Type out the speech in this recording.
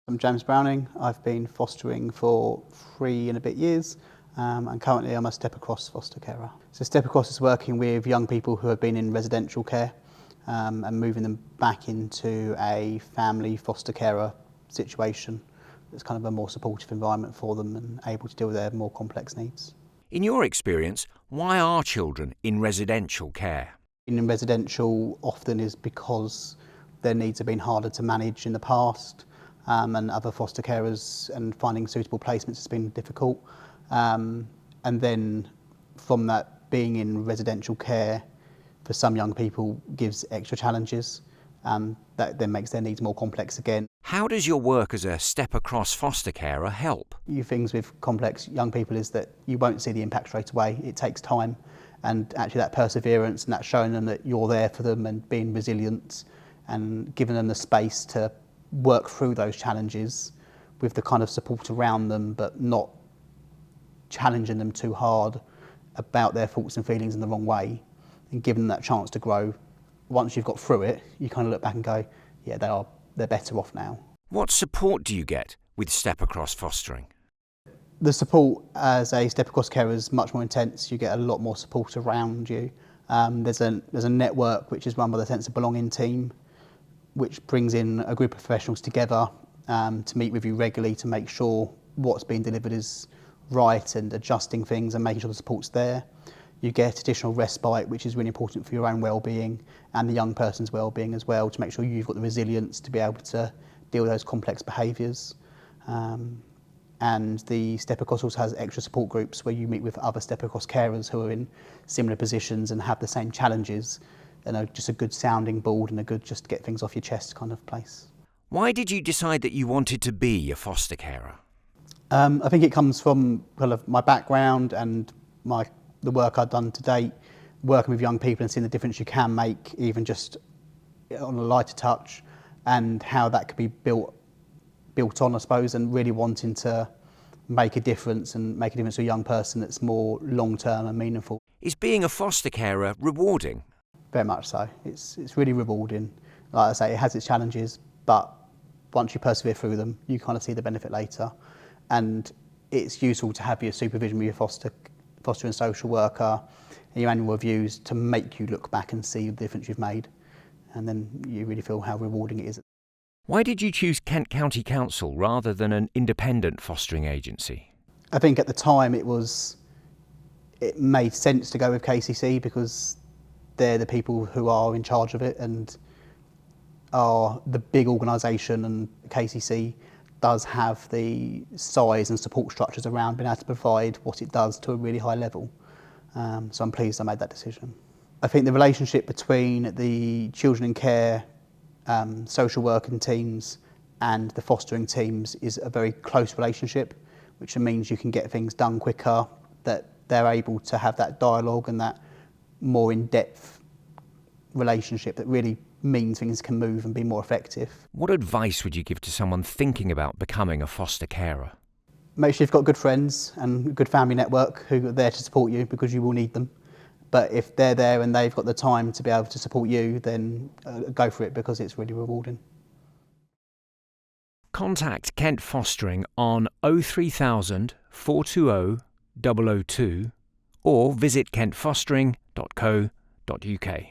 I'm James Browning. I've been fostering for 3 and a bit years, and currently I'm a Step Across foster carer. So Step Across is working with young people who have been in residential care and moving them back into a family foster carer situation. It's kind of a more supportive environment for them and able to deal with their more complex needs. In your experience, why are children in residential care? In residential often is because their needs have been harder to manage in the past, and other foster carers, and finding suitable placements has been difficult. And then from that, being in residential care for some young people gives extra challenges that then makes their needs more complex again. How does your work as a Step Across foster carer help? Your things with complex young people is that you won't see the impact straight away. It takes time, and actually that perseverance and that showing them that you're there for them and being resilient and giving them the space to work through those challenges with the kind of support around them, but not challenging them too hard about their thoughts and feelings in the wrong way, and giving them that chance to grow. Once you've got through it, you kind of look back and go, yeah, they're better off now. What support do you get with Step Across fostering? The support as a Step Across carer is much more intense. You get a lot more support around you. There's a network which is run by the Sense of Belonging team, which brings in a group of professionals together to meet with you regularly to make sure what's being delivered is right and adjusting things and making sure the support's there. You get additional respite, which is really important for your own well-being and the young person's well-being as well, to make sure you've got the resilience to be able to deal with those complex behaviours. And the Step Across also has extra support groups where you meet with other Step Across carers who are in similar positions and have the same challenges, and just a good sounding board and a good just get things off your chest kind of place. Why did you decide that you wanted to be a foster carer? I think it comes from kind of my background and the work I've done to date, working with young people and seeing the difference you can make, even just on a lighter touch, and how that could be built on, I suppose, and really wanting to make a difference to a young person that's more long-term and meaningful. Is being a foster carer rewarding? Very much so. It's really rewarding. Like I say, it has its challenges, but once you persevere through them, you kind of see the benefit later. And it's useful to have your supervision with your foster and social worker and your annual reviews to make you look back and see the difference you've made. And then you really feel how rewarding it is. Why did you choose Kent County Council rather than an independent fostering agency? I think at the time it made sense to go with KCC because they're the people who are in charge of it and are the big organisation, and KCC does have the size and support structures around being able to provide what it does to a really high level. So I'm pleased I made that decision. I think the relationship between the children in care, social working teams and the fostering teams is a very close relationship, which means you can get things done quicker, that they're able to have that dialogue and that more in-depth relationship that really means things can move and be more effective. What advice would you give to someone thinking about becoming a foster carer? Make sure you've got good friends and a good family network who are there to support you, because you will need them. But if they're there and they've got the time to be able to support you, then go for it, because it's really rewarding. Contact Kent Fostering on 03000 420 002 or visit kentfostering.co.uk.